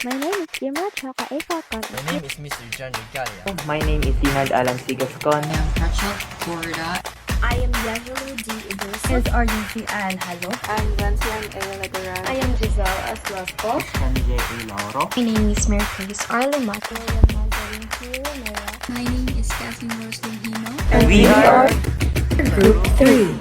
My name is Kimra Choka Falcon. My name is Mr. John Regalia. My name is Dinad Alan Sigascon. I am Rachel Corda. I am Yajulu D. Idris. Is Argency Ann Halo. I'm Vincent A. Lateran. I am Giselle Aslasco. Sanjay A. Lauro. My name is Mercedes Arlemat. My name is Catherine Roslyn Hino. And we are Group 3.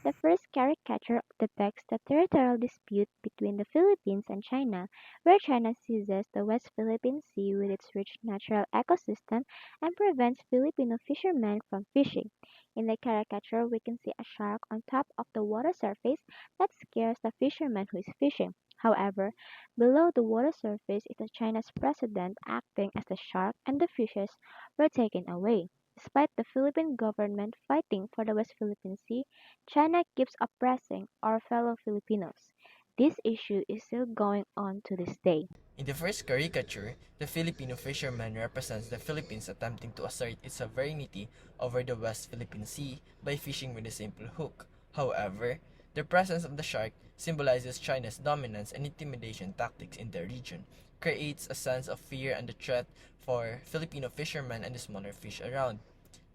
The first caricature depicts the territorial dispute between the Philippines and China, where China seizes the West Philippine Sea with its rich natural ecosystem and prevents Filipino fishermen from fishing. In the caricature, we can see a shark on top of the water surface that scares the fisherman who is fishing. However, below the water surface is China's president acting as the shark, and the fishes were taken away. Despite the Philippine government fighting for the West Philippine Sea, China keeps oppressing our fellow Filipinos. This issue is still going on to this day. In the first caricature, the Filipino fisherman represents the Philippines attempting to assert its sovereignty over the West Philippine Sea by fishing with a simple hook. However, the presence of the shark symbolizes China's dominance and intimidation tactics in the region, creates a sense of fear and the threat for Filipino fishermen and the smaller fish around.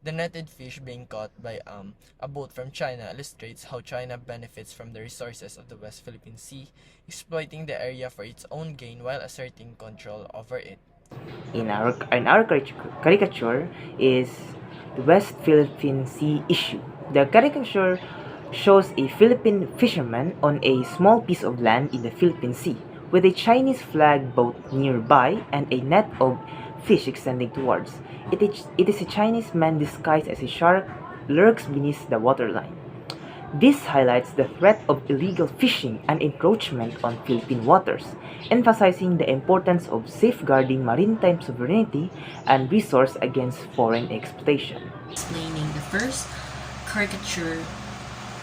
The netted fish being caught by a boat from China illustrates how China benefits from the resources of the West Philippine Sea, exploiting the area for its own gain while asserting control over it. In our caricature is the West Philippine Sea issue. The caricature shows a Philippine fisherman on a small piece of land in the Philippine Sea, with a Chinese flag boat nearby and a net of fish extending towards. It is a Chinese man disguised as a shark lurks beneath the waterline. This highlights the threat of illegal fishing and encroachment on Philippine waters, emphasizing the importance of safeguarding maritime sovereignty and resource against foreign exploitation. Explaining the first caricature.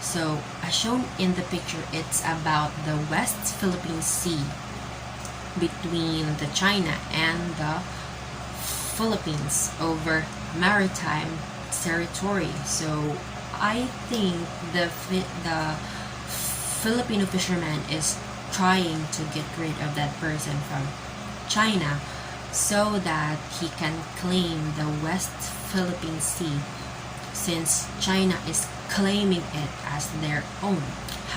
So, as shown in the picture, it's about the West Philippine Sea between the China and the Philippines over maritime territory. So, I think the Filipino fisherman is trying to get rid of that person from China so that he can claim the West Philippine Sea, since China is claiming it as their own.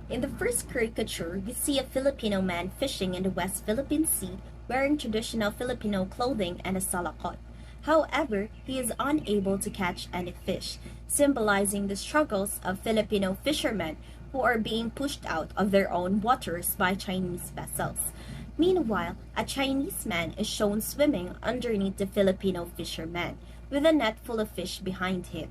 In the first caricature, we see a Filipino man fishing in the West Philippine Sea wearing traditional Filipino clothing and a salakot. However, he is unable to catch any fish, symbolizing the struggles of Filipino fishermen who are being pushed out of their own waters by Chinese vessels. Meanwhile, a Chinese man is shown swimming underneath the Filipino fisherman, with a net full of fish behind him.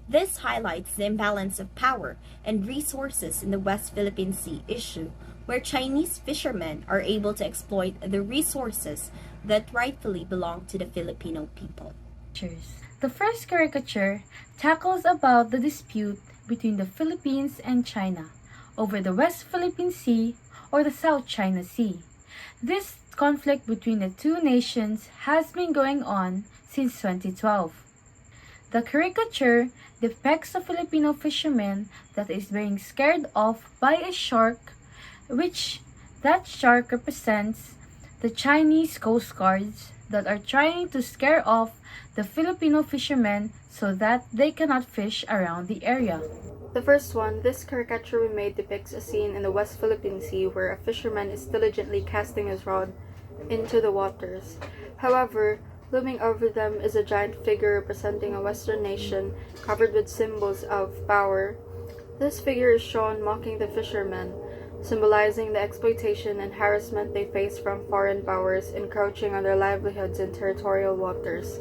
This highlights the imbalance of power and resources in the West Philippine Sea issue, where Chinese fishermen are able to exploit the resources that rightfully belong to the Filipino people. The first caricature tackles about the dispute between the Philippines and China over the West Philippine Sea or the South China Sea. This conflict between the two nations has been going on since 2012. The caricature depicts a Filipino fisherman that is being scared off by a shark, which that shark represents the Chinese coast guards that are trying to scare off the Filipino fishermen so that they cannot fish around the area. The first one, this caricature we made depicts a scene in the West Philippine Sea where a fisherman is diligently casting his rod into the waters. However, looming over them is a giant figure representing a Western nation covered with symbols of power. This figure is shown mocking the fishermen, symbolizing the exploitation and harassment they face from foreign powers encroaching on their livelihoods in territorial waters.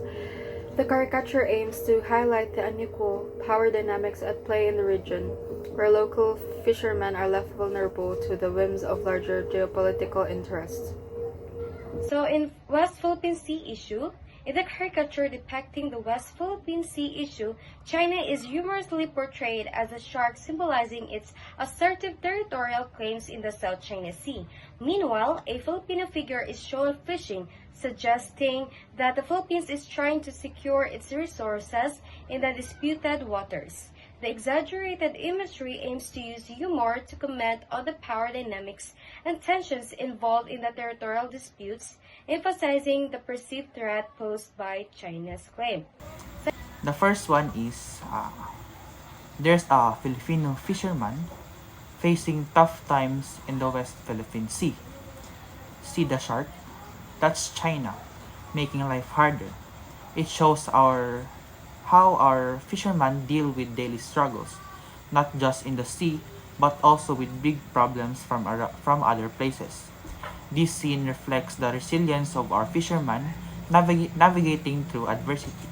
The caricature aims to highlight the unequal power dynamics at play in the region, where local fishermen are left vulnerable to the whims of larger geopolitical interests. So in West Philippine Sea issue, in the caricature depicting the West Philippine Sea issue, China is humorously portrayed as a shark symbolizing its assertive territorial claims in the South China Sea. Meanwhile, a Filipino figure is shown fishing, suggesting that the Philippines is trying to secure its resources in the disputed waters. The exaggerated imagery aims to use humor to comment on the power dynamics and tensions involved in the territorial disputes, emphasizing the perceived threat posed by China's claim. The first one is there's a Filipino fisherman facing tough times in the West Philippine Sea. See the shark? That's China, making life harder. It shows how our fishermen deal with daily struggles, not just in the sea, but also with big problems from other places. This scene reflects the resilience of our fishermen navigating through adversity.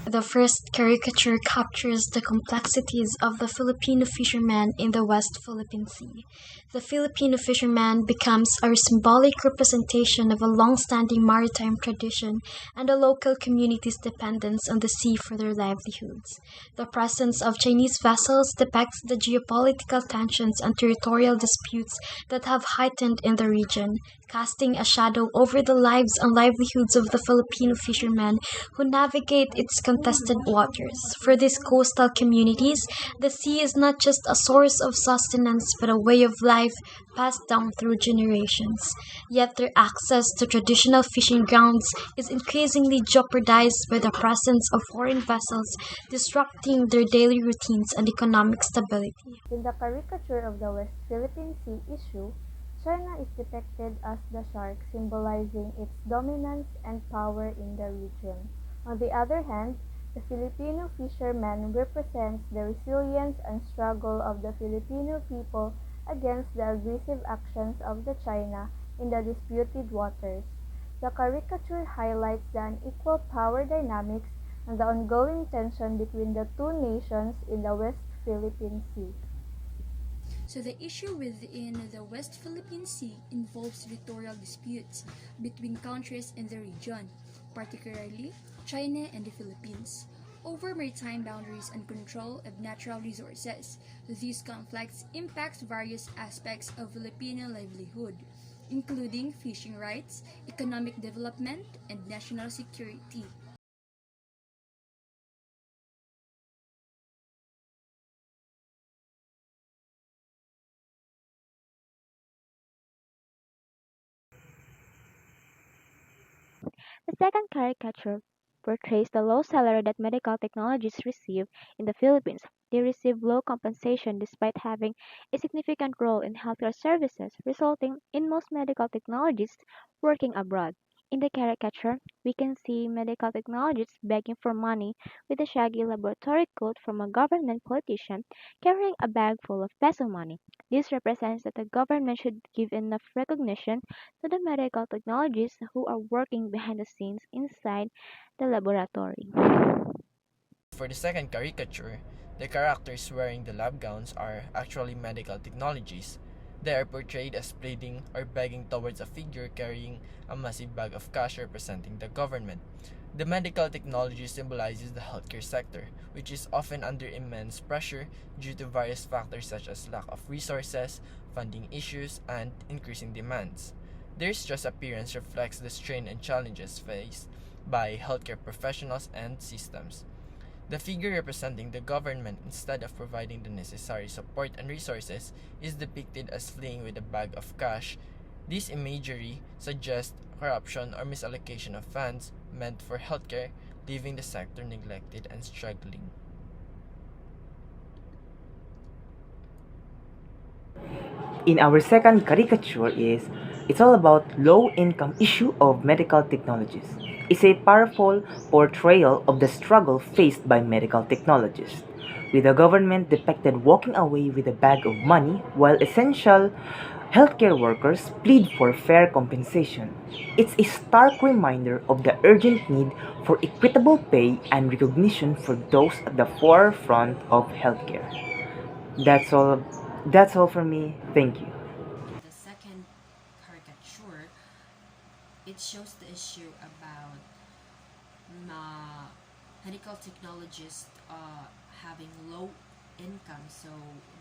The first caricature captures the complexities of the Filipino fisherman in the West Philippine Sea. The Filipino fisherman becomes a symbolic representation of a long-standing maritime tradition and the local community's dependence on the sea for their livelihoods. The presence of Chinese vessels depicts the geopolitical tensions and territorial disputes that have heightened in the region, casting a shadow over the lives and livelihoods of the Filipino fishermen who navigate its contested waters. For these coastal communities, the sea is not just a source of sustenance but a way of life passed down through generations. Yet their access to traditional fishing grounds is increasingly jeopardized by the presence of foreign vessels, disrupting their daily routines and economic stability. In the caricature of the West Philippine Sea issue, China is depicted as the shark, symbolizing its dominance and power in the region. On the other hand, the Filipino fisherman represents the resilience and struggle of the Filipino people against the aggressive actions of the China in the disputed waters. The caricature highlights the unequal power dynamics and the ongoing tension between the two nations in the West Philippine Sea. So the issue within the West Philippine Sea involves territorial disputes between countries in the region, particularly China and the Philippines, over maritime boundaries and control of natural resources. These conflicts impact various aspects of Filipino livelihood, including fishing rights, economic development, and national security. The second caricature portrays the low salary that medical technologists receive in the Philippines. They receive low compensation despite having a significant role in healthcare services, resulting in most medical technologists working abroad. In the caricature, we can see medical technologists begging for money with a shaggy laboratory coat from a government politician carrying a bag full of peso money. This represents that the government should give enough recognition to the medical technologists who are working behind the scenes inside the laboratory. For the second caricature, the characters wearing the lab gowns are actually medical technologies. They are portrayed as pleading or begging towards a figure carrying a massive bag of cash representing the government. The medical technology symbolizes the healthcare sector, which is often under immense pressure due to various factors such as lack of resources, funding issues, and increasing demands. Their stress appearance reflects the strain and challenges faced by healthcare professionals and systems. The figure representing the government, instead of providing the necessary support and resources, is depicted as fleeing with a bag of cash. This imagery suggests corruption or misallocation of funds meant for healthcare, leaving the sector neglected and struggling. In our second caricature is it's all about low income issue of medical technologies. It's a powerful portrayal of the struggle faced by medical technologists, with the government depicted walking away with a bag of money while essential healthcare workers plead for fair compensation. It's a stark reminder of the urgent need for equitable pay and recognition for those at the forefront of healthcare. That's all that's all for me. Thank you. The second caricature, it shows the issue about medical technologists having low income. So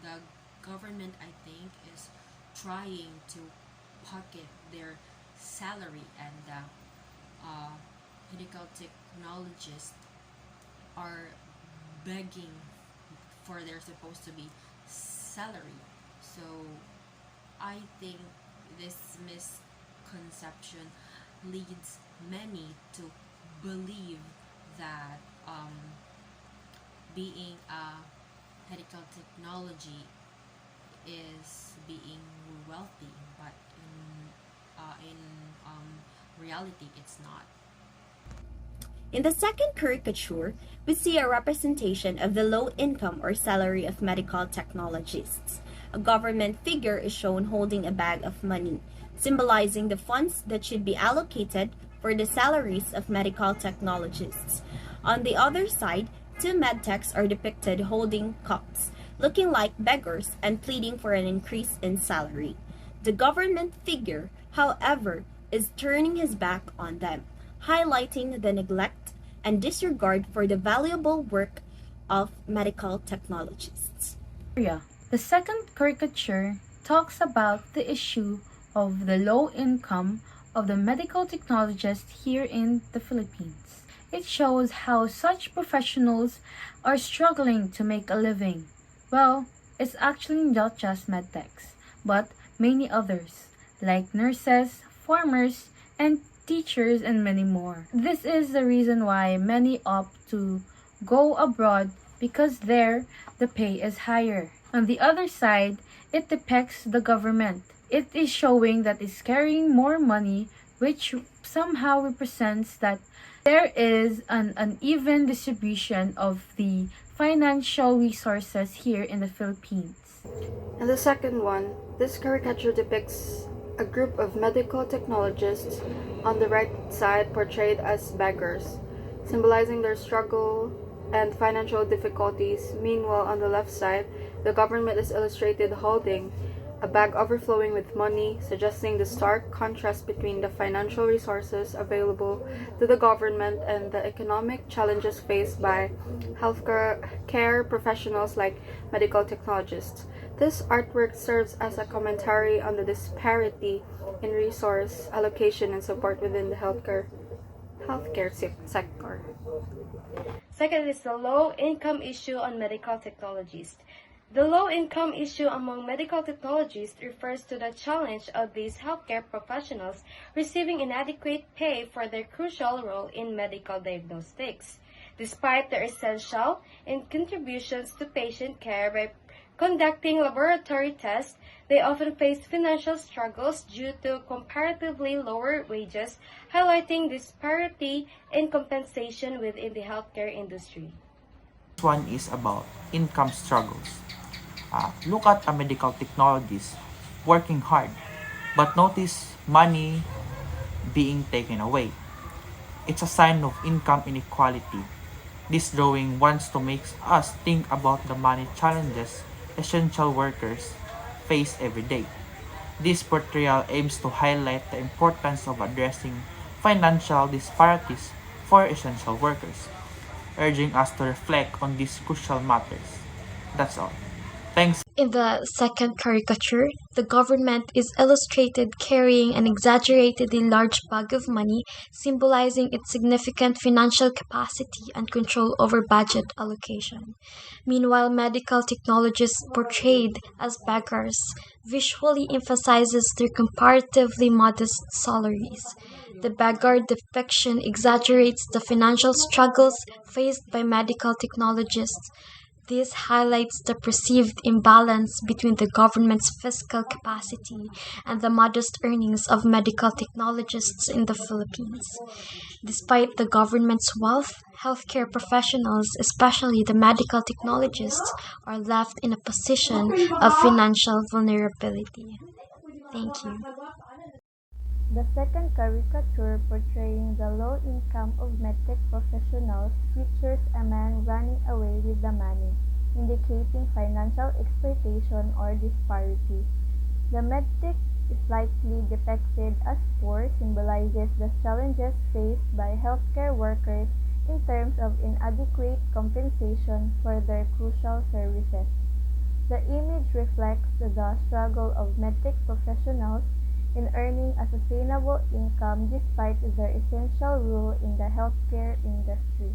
the government, I think, is trying to pocket their salary, and medical technologists are begging for their supposed to be salary. So I think this misconception leads many to believe that being a medical technology is being wealthy, but in reality, it's not. In the second caricature, we see a representation of the low income or salary of medical technologists. A government figure is shown holding a bag of money, symbolizing the funds that should be allocated for the salaries of medical technologists. On the other side, two medtechs are depicted holding cups, looking like beggars and pleading for an increase in salary. The government figure, however, is turning his back on them, highlighting the neglect and disregard for the valuable work of medical technologists. The second caricature talks about the issue of the low income of the medical technologists here in the Philippines. It shows how such professionals are struggling to make a living. Well, it's actually not just medtechs, but many others, like nurses, farmers, and teachers, and many more. This is the reason why many opt to go abroad, because there the pay is higher. On the other side, it depicts the government. It is showing that it's carrying more money, which somehow represents that there is an uneven distribution of the financial resources here in the Philippines. And the second one, this caricature depicts a group of medical technologists on the right side portrayed as beggars, symbolizing their struggle and financial difficulties. Meanwhile, on the left side, the government is illustrated holding a bag overflowing with money, suggesting the stark contrast between the financial resources available to the government and the economic challenges faced by healthcare professionals like medical technologists. This artwork serves as a commentary on the disparity in resource allocation and support within the healthcare sector. Second is the low income issue on medical technologists. The low income issue among medical technologists refers to the challenge of these healthcare professionals receiving inadequate pay for their crucial role in medical diagnostics. Despite their essential contributions to patient care by conducting laboratory tests, they often face financial struggles due to comparatively lower wages, highlighting disparity in compensation within the healthcare industry. This one is about income struggles. Look at a medical technologist working hard, but notice money being taken away. It's a sign of income inequality. This drawing wants to make us think about the money challenges essential workers face every day. This portrayal aims to highlight the importance of addressing financial disparities for essential workers, urging us to reflect on these crucial matters. That's all. Thanks. In the second caricature, the government is illustrated carrying an exaggeratedly large bag of money, symbolizing its significant financial capacity and control over budget allocation. Meanwhile, medical technologists portrayed as beggars visually emphasizes their comparatively modest salaries. The beggar depiction exaggerates the financial struggles faced by medical technologists. This highlights the perceived imbalance between the government's fiscal capacity and the modest earnings of medical technologists in the Philippines. Despite the government's wealth, healthcare professionals, especially the medical technologists, are left in a position of financial vulnerability. Thank you. The second caricature portraying the low income of medtech professionals features a man running away with the money, indicating financial exploitation or disparity. The medtech is likely depicted as poor, symbolizes the challenges faced by healthcare workers in terms of inadequate compensation for their crucial services. The image reflects the struggle of medtech professionals in earning a sustainable income despite their essential role in the healthcare industry.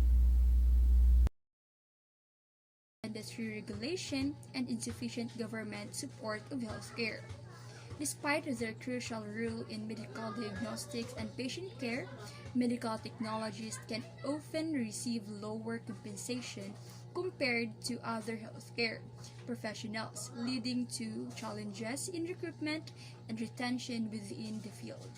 And the unnecessary regulation, and insufficient government support of healthcare. Despite their crucial role in medical diagnostics and patient care, medical technologists can often receive lower compensation compared to other healthcare professionals, leading to challenges in recruitment and retention within the field.